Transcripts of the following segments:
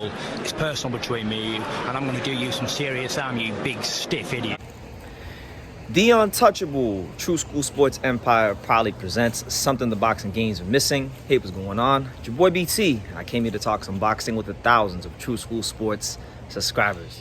It's personal between me and you, and I'm going to do you some serious harm, you big stiff idiot. The Untouchable True School Sports Empire proudly presents something the boxing games are missing. Hey, what's going on? It's your boy BT. I came here to talk some boxing with the thousands of True School Sports subscribers.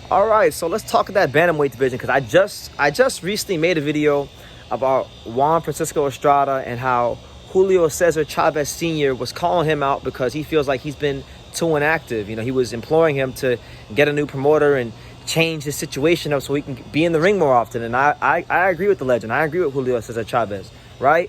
All right, so let's talk that bantamweight division, because I just recently made a video about Juan Francisco Estrada and how Julio Cesar Chavez Sr. was calling him out because he feels like he's been too inactive. You know, he was imploring him to get a new promoter and change his situation up so he can be in the ring more often. And I agree with the legend. I agree with Julio Cesar Chavez, right?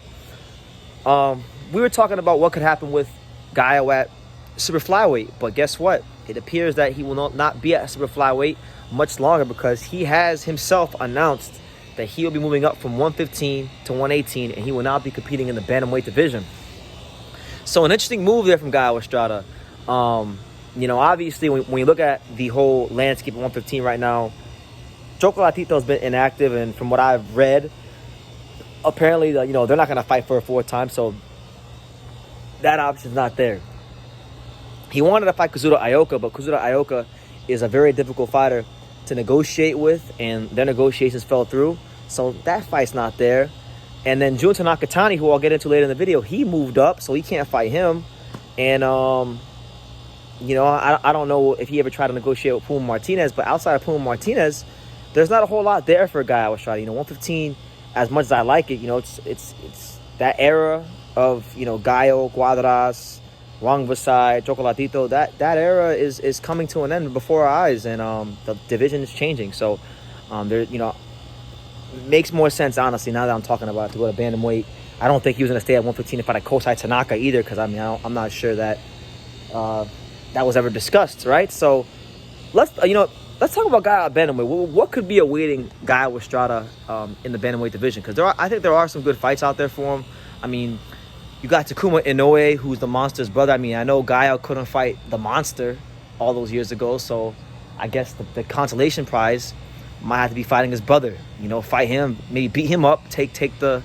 We were talking about what could happen with Gallo at super flyweight, but guess what? It appears that he will not be at super flyweight much longer, because he has himself announced that he will be moving up from 115 to 118, and he will not be competing in the bantamweight division. So an interesting move there from Gallo Estrada. You know, obviously, when you look at the whole landscape of 115 right now, Chocolatito's been inactive, and from what I've read, apparently, you know, they're not going to fight for a fourth time, so that option's not there. He wanted to fight Kazuto Ioka, but Kazuto Ioka is a very difficult fighter to negotiate with, and their negotiations fell through, so that fight's not there. And then Junto Nakatani, who I'll get into later in the video, he moved up, so he can't fight him. And you know, I don't know if he ever tried to negotiate with Puma Martinez, but outside of Puma Martinez, there's not a whole lot there for Gallo Estrada. You know, 115, as much as I like it, you know, it's that era of, you know, Gallo, Cuadras, Wang Vasai, Chocolatito, that era is coming to an end before our eyes, and the division is changing. So there, you know, makes more sense, honestly, now that I'm talking about it, to go to bantamweight. I don't think he was going to stay at 115 to fight a Kosai Tanaka either, because I mean, I'm not sure that that was ever discussed, right? So let's talk about Gallo at bantamweight. What could be awaiting Gallo Estrada in the bantamweight division? Because I think there are some good fights out there for him. I mean, you got Takuma Inoue, who's the Monster's brother. I mean, I know Gallo couldn't fight the Monster all those years ago, so I guess the consolation prize might have to be fighting his brother. You know, fight him, maybe beat him up, take the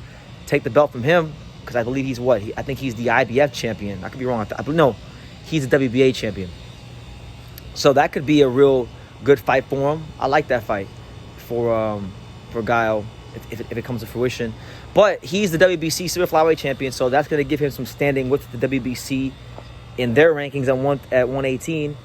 belt from him, because I believe he's I think he's the IBF champion. I could be wrong. No, he's the WBA champion. So that could be a real good fight for him. I like that fight for Gallo if it comes to fruition. But he's the WBC super flyweight champion, so that's going to give him some standing with the WBC in their rankings at 118.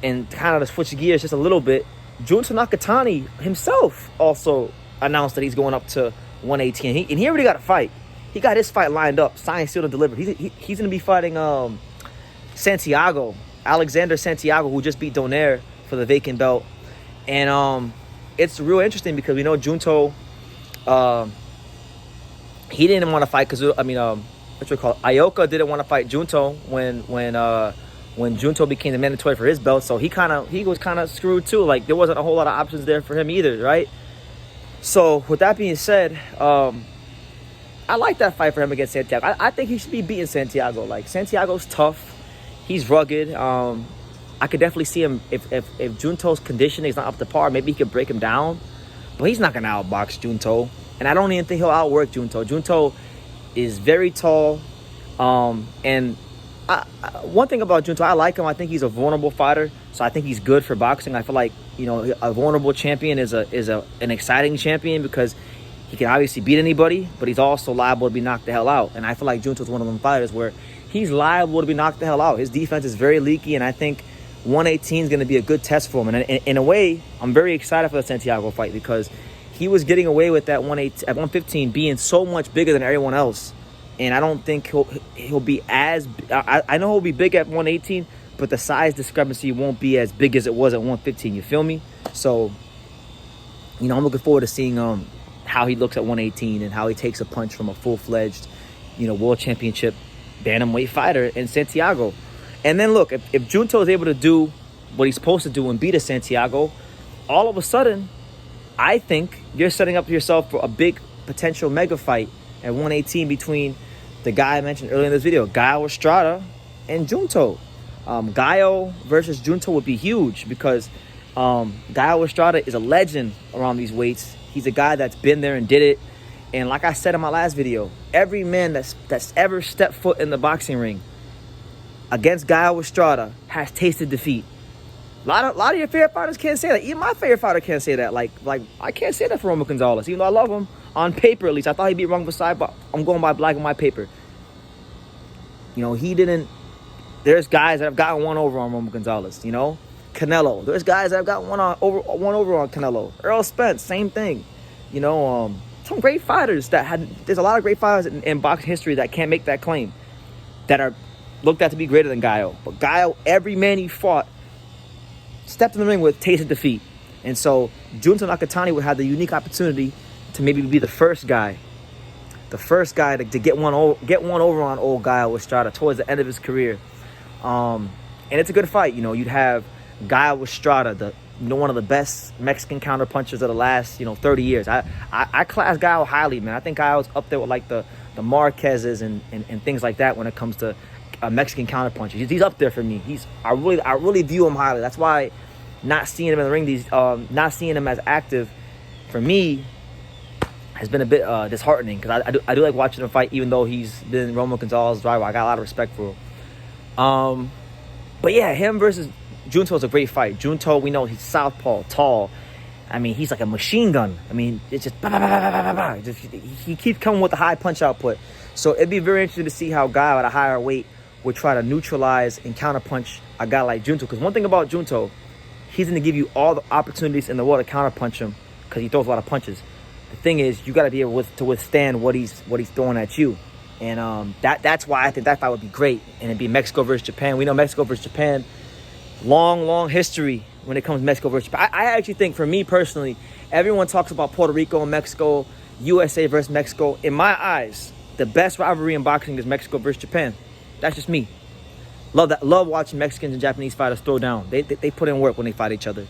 And kind of to switch gears just a little bit, Junto Nakatani himself also announced that he's going up to 118. And he already got a fight. He got his fight lined up, signed, sealed, and delivered. He's going to be fighting Santiago, Alexander Santiago, who just beat Donaire for the vacant belt. And it's real interesting because we know Junto, he didn't want to fight Ioka didn't want to fight Junto when Junto became the mandatory for his belt. So he was kind of screwed too. Like, there wasn't a whole lot of options there for him either, right? So with that being said, I like that fight for him against Santiago. I think he should be beating Santiago. Like, Santiago's tough. He's rugged. I could definitely see him, if Junto's conditioning is not up to par, maybe he could break him down. But he's not going to outbox Junto. And I don't even think he'll outwork Junto. Junto is very tall. And one thing about Junto, I like him. I think he's a vulnerable fighter. So I think he's good for boxing. I feel like, you know, a vulnerable champion is an exciting champion, because he can obviously beat anybody, but he's also liable to be knocked the hell out. And I feel like Junto's one of them fighters where he's liable to be knocked the hell out. His defense is very leaky, and I think 118 is going to be a good test for him. And in a way, I'm very excited for the Santiago fight, because he was getting away with that 115 being so much bigger than everyone else. And I don't think he'll be as... I know he'll be big at 118, but the size discrepancy won't be as big as it was at 115. You feel me? So, you know, I'm looking forward to seeing how he looks at 118 and how he takes a punch from a full-fledged, you know, world championship bantamweight fighter in Santiago. And then look, if Junto is able to do what he's supposed to do and beat a Santiago, all of a sudden, I think you're setting up yourself for a big potential mega fight at 118 between the guy I mentioned earlier in this video, Gallo Estrada and Junto. Gallo versus Junto would be huge, because Gallo Estrada is a legend around these weights. He's a guy that's been there and did it. And like I said in my last video, every man that's ever stepped foot in the boxing ring against Gallo Estrada has tasted defeat. A lot of your favorite fighters can't say that. Even my favorite fighter can't say that. Like I can't say that for Roman Gonzalez, even though I love him on paper at least. I thought he beat Wrong Beside, but I'm going by black and white paper. You know, he didn't. There's guys that have gotten one over on Roman Gonzalez. You know, Canelo. There's guys that have gotten one over on Canelo. Earl Spence, same thing. You know, some great fighters that had. There's a lot of great fighters in boxing history that can't make that claim, that are looked at to be greater than Gallo. But Gallo, every man he fought, stepped in the ring with tasted defeat. And so Junto Nakatani would have the unique opportunity to maybe be the first guy to get one over on old Gallo Estrada towards the end of his career. And it's a good fight. You know, you'd have Gallo Estrada, one of the best Mexican counterpunchers of the last 30 years. I class Gallo highly, man. I think Gallo's up there with like the Marquezes and things like that when it comes to Mexican counterpunchers. He's up there for me. I really view him highly. That's why not seeing him in the ring, not seeing him as active, for me, has been a bit disheartening, because I do like watching him fight, even though he's been Roman Gonzalez's rival. I got a lot of respect for him. But yeah, him versus Junto is a great fight. Junto, we know he's southpaw, tall. I mean, he's like a machine gun. I mean, it's just, bah, bah, bah, bah, bah, bah, bah. He keeps coming with a high punch output. So it'd be very interesting to see how Gallo at a higher weight would try to neutralize and counterpunch a guy like Junto. Because one thing about Junto, he's going to give you all the opportunities in the world to counterpunch him, because he throws a lot of punches. The thing is, you got to be able to withstand what he's throwing at you. And that's why I think that fight would be great. And it'd be Mexico versus Japan. We know Mexico versus Japan, long history when it comes to Mexico versus Japan. I actually think, for me personally, everyone talks about Puerto Rico and Mexico, USA versus Mexico. In my eyes, the best rivalry in boxing is Mexico versus Japan. That's just me. Love that. Love watching Mexicans and Japanese fighters throw down. They put in work when they fight each other.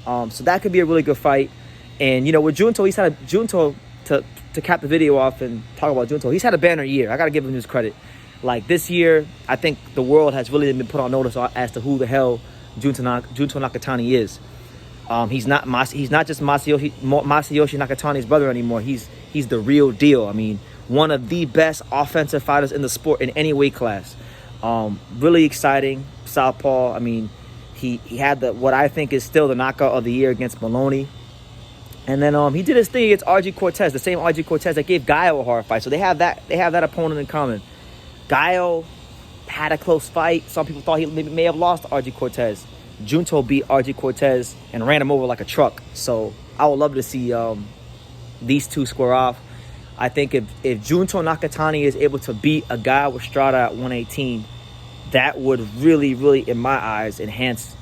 So that could be a really good fight. And with Junto, to cap the video off and talk about Junto, he's had a banner year. I gotta give him his credit. Like this year, I think the world has really been put on notice as to who the hell Junto Nakatani is. He's not just Masayoshi Nakatani's brother anymore. He's the real deal. I mean, one of the best offensive fighters in the sport in any weight class. Really exciting. Southpaw. I mean, he had what I think is still the knockout of the year against Maloney. And then he did his thing against RG Cortez, the same RG Cortez that gave Gallo a hard fight. So they have that opponent in common. Gallo had a close fight. Some people thought he may have lost to RG Cortez. Junto beat RG Cortez and ran him over like a truck. So I would love to see these two square off. I think if Junto Nakatani is able to beat a guy with Estrada at 118, that would really, really, in my eyes, enhance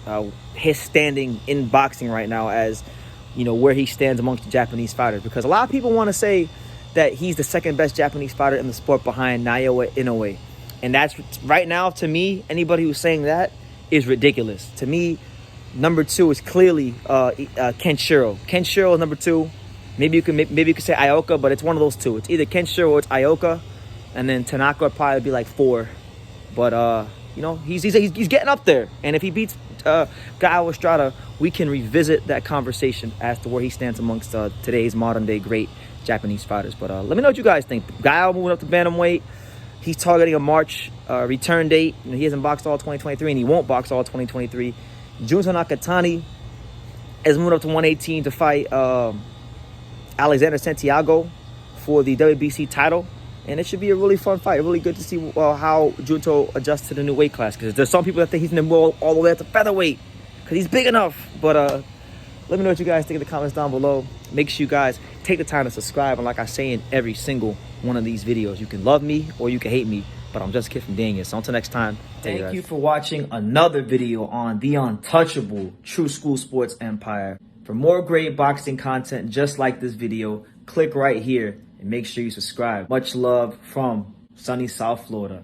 his standing in boxing right now, as where he stands amongst the Japanese fighters. Because a lot of people want to say that he's the second best Japanese fighter in the sport behind Naoya Inoue. And that's, right now, to me, anybody who's saying that is ridiculous. To me, number two is clearly Kenshiro. Kenshiro is number two. Maybe you could say Ioka, but it's one of those two. It's either Kenshiro or it's Ioka. And then Tanaka would probably be like 4. But, he's getting up there. And if he beats Gallo Estrada, we can revisit that conversation as to where he stands amongst today's modern-day great Japanese fighters. But let me know what you guys think. Gallo moving up to bantamweight. He's targeting a March return date. He hasn't boxed all 2023, and he won't box all 2023. Junto Nakatani is moving up to 118 to fight Alexander Santiago for the WBC title. And it should be a really fun fight. Really good to see how Junto adjusts to the new weight class. Because there's some people that think he's going to move all the way up to featherweight, because he's big enough. But let me know what you guys think in the comments down below. Make sure you guys take the time to subscribe. And like I say in every single one of these videos, you can love me or you can hate me, but I'm just a kid from Daniel. So until next time, thank you for watching another video on the untouchable True School Sports Empire. For more great boxing content just like this video, click right here and make sure you subscribe. Much love from sunny South Florida.